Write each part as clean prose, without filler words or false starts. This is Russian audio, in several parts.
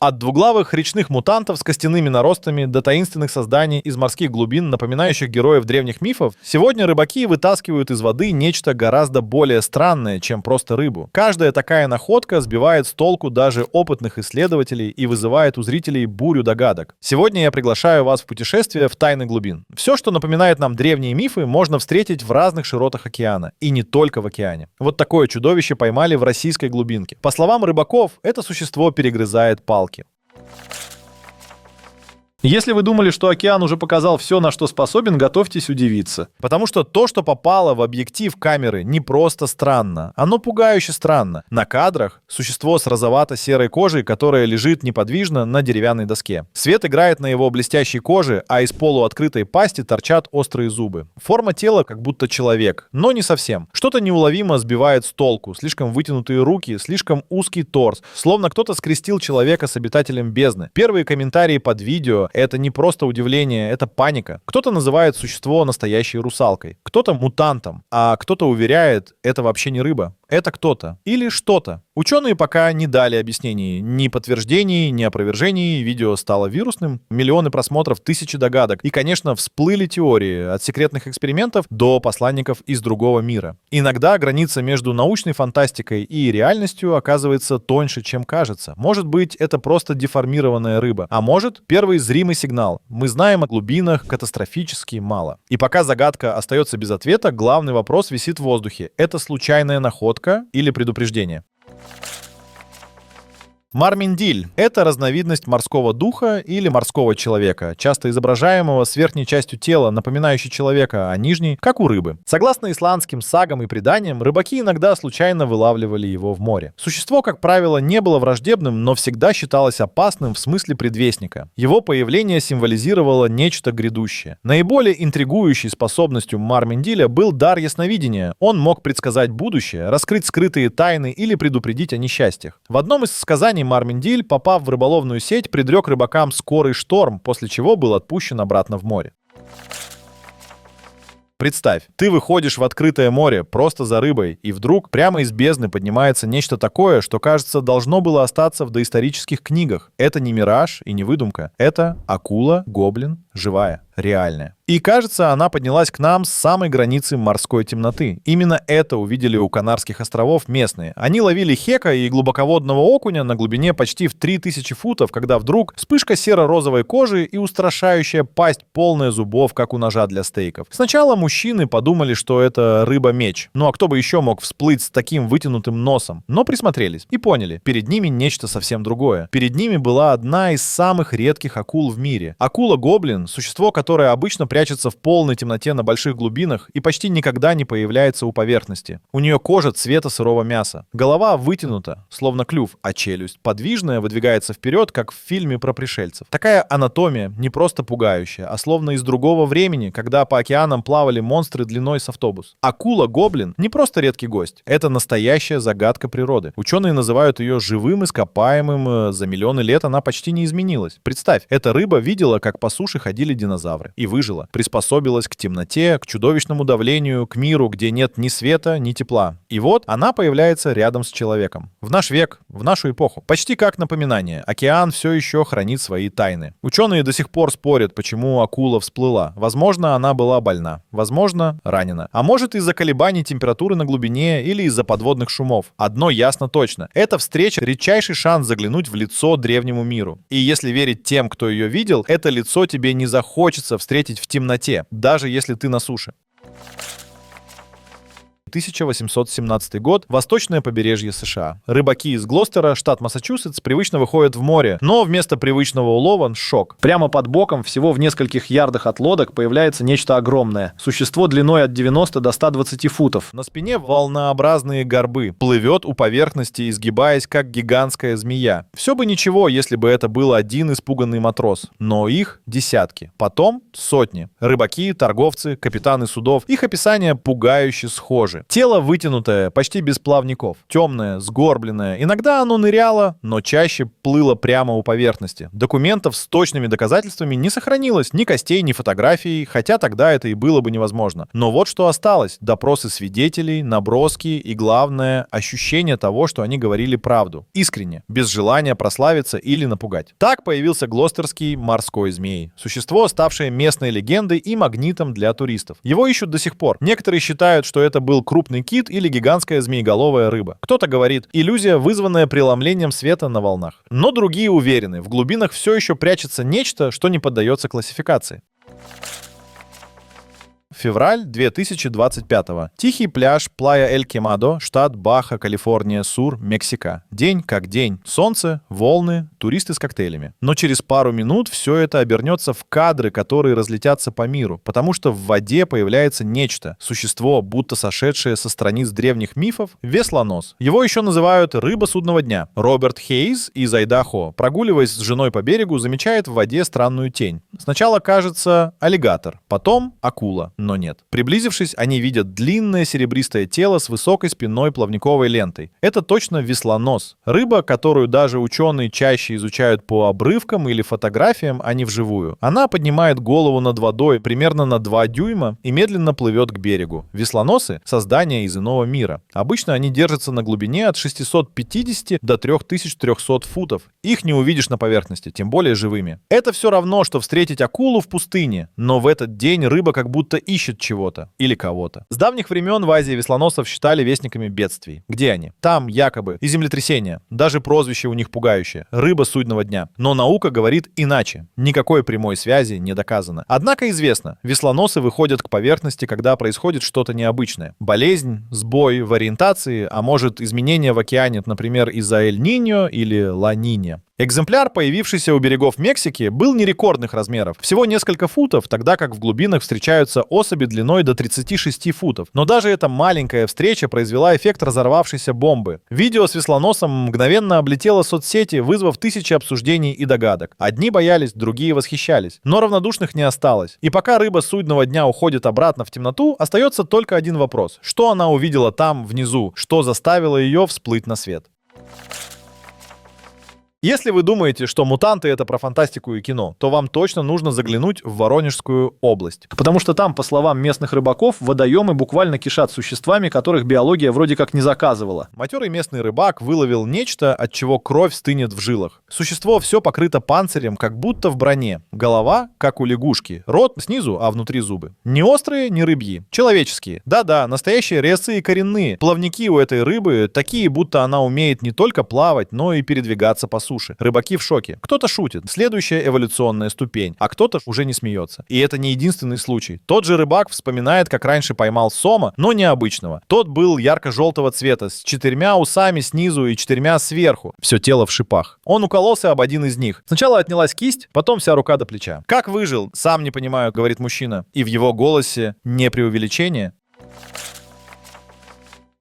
От двуглавых речных мутантов с костяными наростами до таинственных созданий из морских глубин, напоминающих героев древних мифов, сегодня рыбаки вытаскивают из воды нечто гораздо более странное, чем просто рыбу. Каждая такая находка сбивает с толку даже опытных исследователей и вызывает у зрителей бурю догадок. Сегодня я приглашаю вас в путешествие в тайны глубин. Все, что напоминает нам древние мифы, можно встретить в разных широтах океана. И не только в океане. Вот такое чудовище поймали в российской глубинке. По словам рыбаков, это существо перегрызает палки. Если вы думали, что океан уже показал все, на что способен, готовьтесь удивиться. Потому что то, что попало в объектив камеры, не просто странно. Оно пугающе странно. На кадрах существо с розовато-серой кожей, которое лежит неподвижно на деревянной доске. Свет играет на его блестящей коже, а из полуоткрытой пасти торчат острые зубы. Форма тела как будто человек, но не совсем. Что-то неуловимо сбивает с толку. Слишком вытянутые руки, слишком узкий торс. Словно кто-то скрестил человека с обитателем бездны. Первые комментарии под видео — это не просто удивление, это паника. Кто-то называет существо настоящей русалкой, кто-то мутантом, а кто-то уверяет, это вообще не рыба. Это кто-то или что-то. Ученые пока не дали объяснений, ни подтверждений, ни опровержений. Видео стало вирусным, миллионы просмотров, тысячи догадок. И, конечно, всплыли теории от секретных экспериментов до посланников из другого мира. Иногда граница между научной фантастикой и реальностью оказывается тоньше, чем кажется. Может быть, это просто деформированная рыба. А может, первый зримый сигнал. Мы знаем о глубинах катастрофически мало. И пока загадка остается без ответа, главный вопрос висит в воздухе. Это случайная находка или предупреждение? Мармендиль — это разновидность морского духа или морского человека, часто изображаемого с верхней частью тела, напоминающей человека, а нижней — как у рыбы. Согласно исландским сагам и преданиям, рыбаки иногда случайно вылавливали его в море. Существо, как правило, не было враждебным, но всегда считалось опасным в смысле предвестника. Его появление символизировало нечто грядущее. Наиболее интригующей способностью Мармендиля был дар ясновидения. Он мог предсказать будущее, раскрыть скрытые тайны или предупредить о несчастьях. В одном из сказаний Мармендиль, попав в рыболовную сеть, предрек рыбакам скорый шторм, после чего был отпущен обратно в море. Представь, ты выходишь в открытое море просто за рыбой, и вдруг прямо из бездны поднимается нечто такое, что, кажется, должно было остаться в доисторических книгах. Это не мираж и не выдумка. Это акула-гоблин живая, реальная. И, кажется, она поднялась к нам с самой границы морской темноты. Именно это увидели у Канарских островов местные. Они ловили хека и глубоководного окуня на глубине почти в 3000 футов, когда вдруг вспышка серо-розовой кожи и устрашающая пасть, полная зубов, как у ножа для стейков. Сначала мужчины подумали, что это рыба-меч. Ну а кто бы еще мог всплыть с таким вытянутым носом? Но присмотрелись и поняли, перед ними нечто совсем другое. Перед ними была одна из самых редких акул в мире. Акула-гоблин — существо, которое обычно прячется в полной темноте на больших глубинах и почти никогда не появляется у поверхности. У нее кожа цвета сырого мяса. Голова вытянута, словно клюв, а челюсть подвижная, выдвигается вперед, как в фильме про пришельцев. Такая анатомия не просто пугающая, а словно из другого времени, когда по океанам плавали монстры длиной с автобус. Акула-гоблин не просто редкий гость. Это настоящая загадка природы. Ученые называют ее живым ископаемым. За миллионы лет она почти не изменилась. Представь, эта рыба видела, как по суше ходили динозавры. И выжила. Приспособилась к темноте, к чудовищному давлению, к миру, где нет ни света, ни тепла. И вот она появляется рядом с человеком. В наш век, в нашу эпоху. Почти как напоминание. Океан все еще хранит свои тайны. Ученые до сих пор спорят, почему акула всплыла. Возможно, она была больна. Возможно, ранена. А может, из-за колебаний температуры на глубине или из-за подводных шумов. Одно ясно точно. Эта встреча — редчайший шанс заглянуть в лицо древнему миру. И если верить тем, кто ее видел, это лицо тебе не захочется встретить в темноте, даже если ты на суше. 1817 год, восточное побережье США. Рыбаки из Глостера, штат Массачусетс, привычно выходят в море, но вместо привычного улова — шок. Прямо под боком, всего в нескольких ярдах от лодок, появляется нечто огромное. Существо длиной от 90 до 120 футов. На спине волнообразные горбы. Плывет у поверхности, изгибаясь, как гигантская змея. Все бы ничего, если бы это был один испуганный матрос. Но их десятки. Потом сотни. Рыбаки, торговцы, капитаны судов. Их описания пугающе схожи. кожи. Тело вытянутое, почти без плавников. Темное, сгорбленное. Иногда оно ныряло, но чаще плыло прямо у поверхности. Документов с точными доказательствами не сохранилось, ни костей, ни фотографий, хотя тогда это и было бы невозможно. Но вот что осталось. Допросы свидетелей, наброски и, главное, ощущение того, что они говорили правду. Искренне, без желания прославиться или напугать. Так появился глостерский морской змей. Существо, ставшее местной легендой и магнитом для туристов. Его ищут до сих пор. Некоторые считают, что это был крупный кит или гигантская змееголовая рыба. Кто-то говорит, иллюзия, вызванная преломлением света на волнах. Но другие уверены, в глубинах все еще прячется нечто, что не поддается классификации. Февраль 2025. Тихий пляж Плая-эль-Кемадо, штат Баха, Калифорния, Сур, Мексика. День как день. Солнце, волны, туристы с коктейлями. Но через пару минут все это обернется в кадры, которые разлетятся по миру, потому что в воде появляется нечто. Существо, будто сошедшее со страниц древних мифов, веслонос. Его еще называют рыба судного дня. Роберт Хейз из Айдахо, прогуливаясь с женой по берегу, замечает в воде странную тень. Сначала кажется аллигатор, потом акула. Но нет. Приблизившись, они видят длинное серебристое тело с высокой спинной плавниковой лентой. Это точно веслонос. Рыба, которую даже ученые чаще изучают по обрывкам или фотографиям, а не вживую. Она поднимает голову над водой примерно на 2 дюйма и медленно плывет к берегу. Веслоносы — создания из иного мира. Обычно они держатся на глубине от 650 до 3300 футов. Их не увидишь на поверхности, тем более живыми. Это все равно, что встретить акулу в пустыне, но в этот день рыба как будто ищет чего-то или кого-то. С давних времен в Азии веслоносов считали вестниками бедствий. Где они? Там, якобы, и землетрясения. Даже прозвище у них пугающее — рыба судного дня. Но наука говорит иначе. Никакой прямой связи не доказано. Однако известно, веслоносы выходят к поверхности, когда происходит что-то необычное. Болезнь, сбой в ориентации, а может изменения в океане, например, из-за Эль-Ниньо или Ла-Нинья. Экземпляр, появившийся у берегов Мексики, был не рекордных размеров, всего несколько футов, тогда как в глубинах встречаются особи длиной до 36 футов. Но даже эта маленькая встреча произвела эффект разорвавшейся бомбы. Видео с веслоносом мгновенно облетело соцсети, вызвав тысячи обсуждений и догадок. Одни боялись, другие восхищались. Но равнодушных не осталось. И пока рыба судного дня уходит обратно в темноту, остается только один вопрос. Что она увидела там, внизу? Что заставило ее всплыть на свет? Если вы думаете, что «Мутанты» — это про фантастику и кино, то вам точно нужно заглянуть в Воронежскую область. Потому что там, по словам местных рыбаков, водоемы буквально кишат существами, которых биология вроде как не заказывала. Матерый местный рыбак выловил нечто, от чего кровь стынет в жилах. Существо все покрыто панцирем, как будто в броне. Голова, как у лягушки. Рот снизу, а внутри зубы. Не острые, не рыбьи. Человеческие. Да-да, настоящие резцы и коренные. Плавники у этой рыбы такие, будто она умеет не только плавать, но и передвигаться по суше. Рыбаки в шоке. Кто-то шутит. Следующая эволюционная ступень. А кто-то уже не смеется. И это не единственный случай. Тот же рыбак вспоминает, как раньше поймал сома, но необычного. Тот был ярко-желтого цвета, с 4 усами снизу и 4 сверху. Все тело в шипах. Он укололся об один из них. Сначала отнялась кисть, потом вся рука до плеча. Как выжил? Сам не понимаю, говорит мужчина. И в его голосе не преувеличение.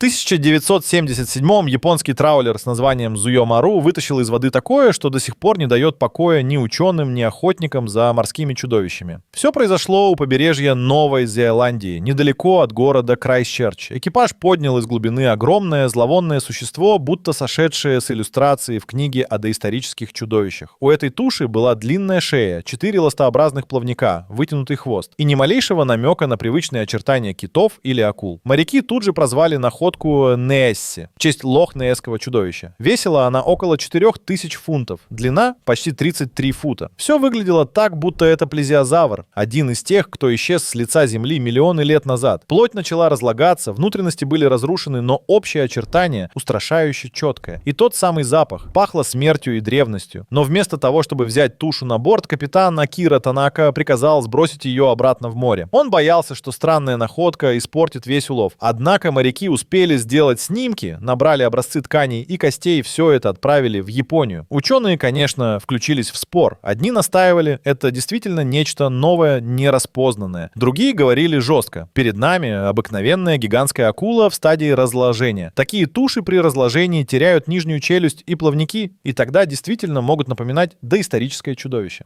В 1977-м японский траулер с названием Зуё-Мару вытащил из воды такое, что до сих пор не дает покоя ни ученым, ни охотникам за морскими чудовищами. Все произошло у побережья Новой Зеландии, недалеко от города Крайстчерч. Экипаж поднял из глубины огромное зловонное существо, будто сошедшее с иллюстрации в книге о доисторических чудовищах. У этой туши была длинная шея, 4 ластообразных плавника, вытянутый хвост и ни малейшего намека на привычные очертания китов или акул. Моряки тут же прозвали находку Несси в честь лох-несского чудовища. Весила она около 4000 фунтов, длина почти 33 фута. Все выглядело так, будто это плезиозавр, один из тех, кто исчез с лица земли миллионы лет назад. Плоть начала разлагаться, внутренности были разрушены, но общее очертание устрашающе четкое. И тот самый запах. Пахло смертью и древностью. Но вместо того, чтобы взять тушу на борт, капитан Акира Танака приказал сбросить ее обратно в море. Он боялся, что странная находка испортит весь улов. Однако моряки успели сделать снимки, набрали образцы тканей и костей, все это отправили в Японию. Ученые, конечно, включились в спор. Одни настаивали, это действительно нечто новое, нераспознанное. Другие говорили жестко. Перед нами обыкновенная гигантская акула в стадии разложения. Такие туши при разложении теряют нижнюю челюсть и плавники, и тогда действительно могут напоминать доисторическое чудовище.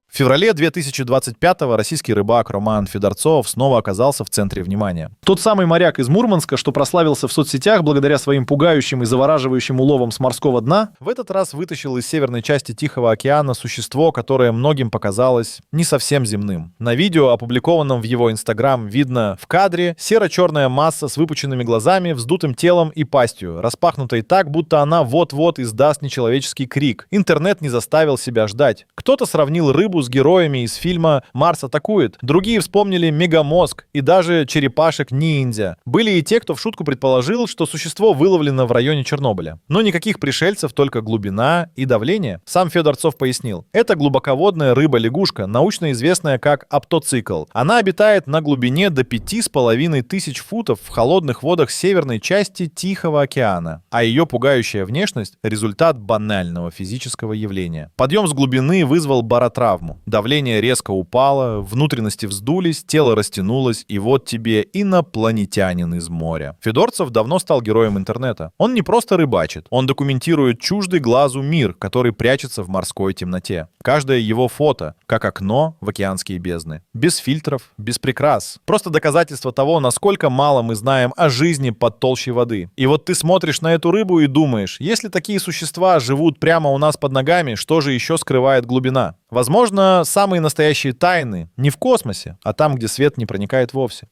В В феврале 2025-го российский рыбак Роман Федорцов снова оказался в центре внимания. Тот самый моряк из Мурманска, что прославился в соцсетях благодаря своим пугающим и завораживающим уловам с морского дна, в этот раз вытащил из северной части Тихого океана существо, которое многим показалось не совсем земным. На видео, опубликованном в его Инстаграм, видно в кадре серо-черная масса с выпученными глазами, вздутым телом и пастью, распахнутой так, будто она вот-вот издаст нечеловеческий крик. Интернет не заставил себя ждать. Кто-то сравнил рыбу с героями из фильма «Марс атакует», другие вспомнили «Мегамозг» и даже черепашек-ниндзя. Были и те, кто в шутку предположил, что существо выловлено в районе Чернобыля. Но никаких пришельцев, только глубина и давление. Сам Федорцов пояснил. Это глубоководная рыба-лягушка, научно известная как аптоцикл. Она обитает на глубине до 5500 футов в холодных водах северной части Тихого океана. А ее пугающая внешность — результат банального физического явления. Подъем с глубины вызвал баротравму. Давление резко упало, внутренности вздулись, тело растянулось, и вот тебе инопланетянин из моря. Федорцов давно стал героем интернета. Он не просто рыбачит, он документирует чуждый глазу мир, который прячется в морской темноте. Каждое его фото — как окно в океанские бездны. Без фильтров, без прикрас. Просто доказательство того, насколько мало мы знаем о жизни под толщей воды. И вот ты смотришь на эту рыбу и думаешь, если такие существа живут прямо у нас под ногами, что же еще скрывает глубина? Возможно, самые настоящие тайны не в космосе, а там, где свет не проникает вовсе.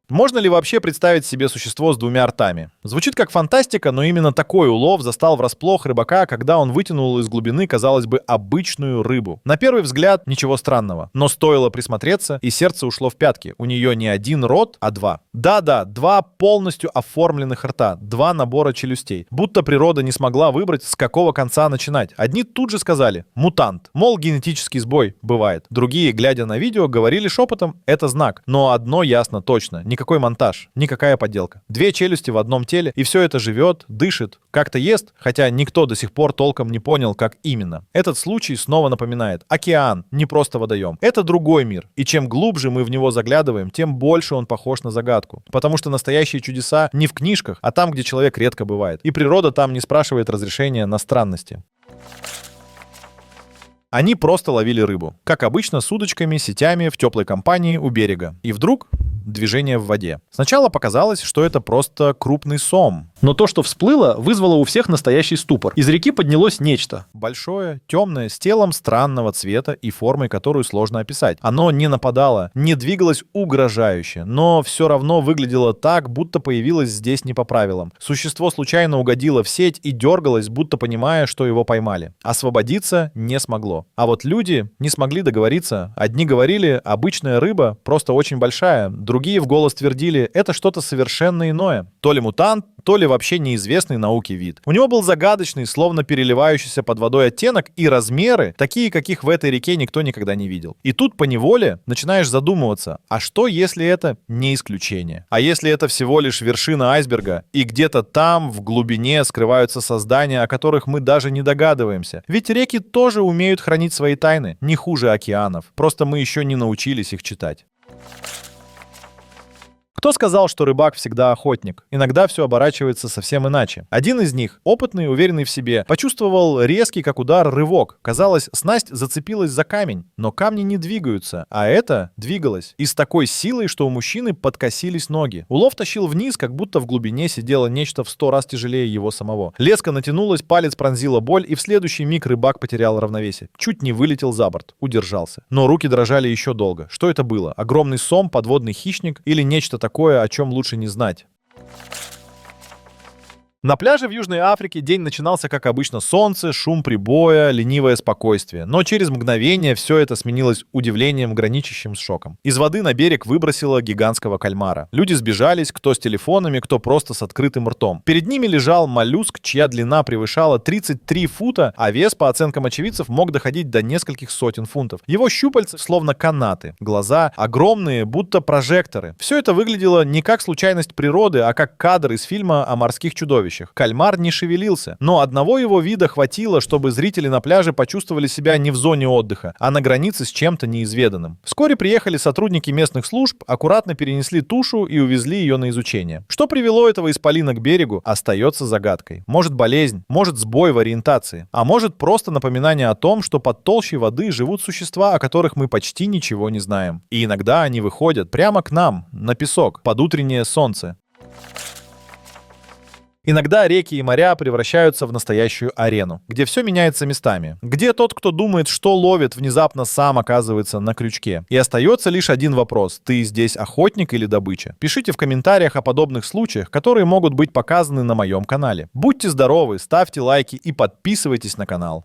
Можно ли вообще представить себе существо с двумя ртами? Звучит как фантастика, но именно такой улов застал врасплох рыбака, когда он вытянул из глубины, казалось бы, обычную рыбу. На первый взгляд ничего странного, но стоило присмотреться, и сердце ушло в пятки. У нее не один рот, а два. Да-да, два полностью оформленных рта, два набора челюстей. Будто природа не смогла выбрать, с какого конца начинать. Одни тут же сказали «мутант», мол, генетический сбой бывает. Другие, глядя на видео, говорили шепотом «это знак». Но одно ясно точно — никакой монтаж, никакая подделка. Две челюсти в одном теле, и все это живет, дышит, как-то ест, хотя никто до сих пор толком не понял, как именно. Этот случай снова напоминает: океан, не просто водоем. Это другой мир, и чем глубже мы в него заглядываем, тем больше он похож на загадку. Потому что настоящие чудеса не в книжках, а там, где человек редко бывает. И природа там не спрашивает разрешения на странности. Они просто ловили рыбу. Как обычно, с удочками, сетями, в теплой компании у берега. И вдруг движение в воде. Сначала показалось, что это просто крупный сом. Но то, что всплыло, вызвало у всех настоящий ступор. Из реки поднялось нечто. Большое, темное, с телом странного цвета и формой, которую сложно описать. Оно не нападало, не двигалось угрожающе, но все равно выглядело так, будто появилось здесь не по правилам. Существо случайно угодило в сеть и дергалось, будто понимая, что его поймали. Освободиться не смогло. А вот люди не смогли договориться. Одни говорили: обычная рыба, просто очень большая. Другие в голос твердили: это что-то совершенно иное. То ли мутант, то ли вообще неизвестный науке вид. У него был загадочный, словно переливающийся под водой оттенок и размеры, такие, каких в этой реке никто никогда не видел. И тут поневоле начинаешь задумываться, а что, если это не исключение? А если это всего лишь вершина айсберга, и где-то там, в глубине, скрываются создания, о которых мы даже не догадываемся? Ведь реки тоже умеют хранить свои тайны, не хуже океанов. Просто мы еще не научились их читать. Кто сказал, что рыбак всегда охотник? Иногда все оборачивается совсем иначе. Один из них, опытный, уверенный в себе, почувствовал резкий, как удар, рывок. Казалось, снасть зацепилась за камень, но камни не двигаются, а это двигалось. И с такой силой, что у мужчины подкосились ноги. Улов тащил вниз, как будто в глубине сидело нечто в 100 раз тяжелее его самого. Леска натянулась, палец пронзила боль, и в следующий миг рыбак потерял равновесие. Чуть не вылетел за борт, удержался. Но руки дрожали еще долго. Что это было? Огромный сом, подводный хищник или нечто такое, о чем лучше не знать? На пляже в Южной Африке день начинался, как обычно, солнце, шум прибоя, ленивое спокойствие. Но через мгновение все это сменилось удивлением, граничащим с шоком. Из воды на берег выбросило гигантского кальмара. Люди сбежались, кто с телефонами, кто просто с открытым ртом. Перед ними лежал моллюск, чья длина превышала 33 фута, а вес, по оценкам очевидцев, мог доходить до нескольких сотен фунтов. Его щупальца словно канаты, глаза огромные, будто прожекторы. Все это выглядело не как случайность природы, а как кадр из фильма о морских чудовищах. плавающих. Кальмар не шевелился, но одного его вида хватило, чтобы зрители на пляже почувствовали себя не в зоне отдыха, а на границе с чем-то неизведанным. Вскоре приехали сотрудники местных служб, аккуратно перенесли тушу и увезли ее на изучение. Что привело этого исполина к берегу, остается загадкой. Может, болезнь, может, сбой в ориентации, а может, просто напоминание о том, что под толщей воды живут существа, о которых мы почти ничего не знаем. И иногда они выходят прямо к нам, на песок, под утреннее солнце. Иногда реки и моря превращаются в настоящую арену, где все меняется местами. Где тот, кто думает, что ловит, внезапно сам оказывается на крючке. И остается лишь один вопрос. Ты здесь охотник или добыча? Пишите в комментариях о подобных случаях, которые могут быть показаны на моем канале. Будьте здоровы, ставьте лайки и подписывайтесь на канал.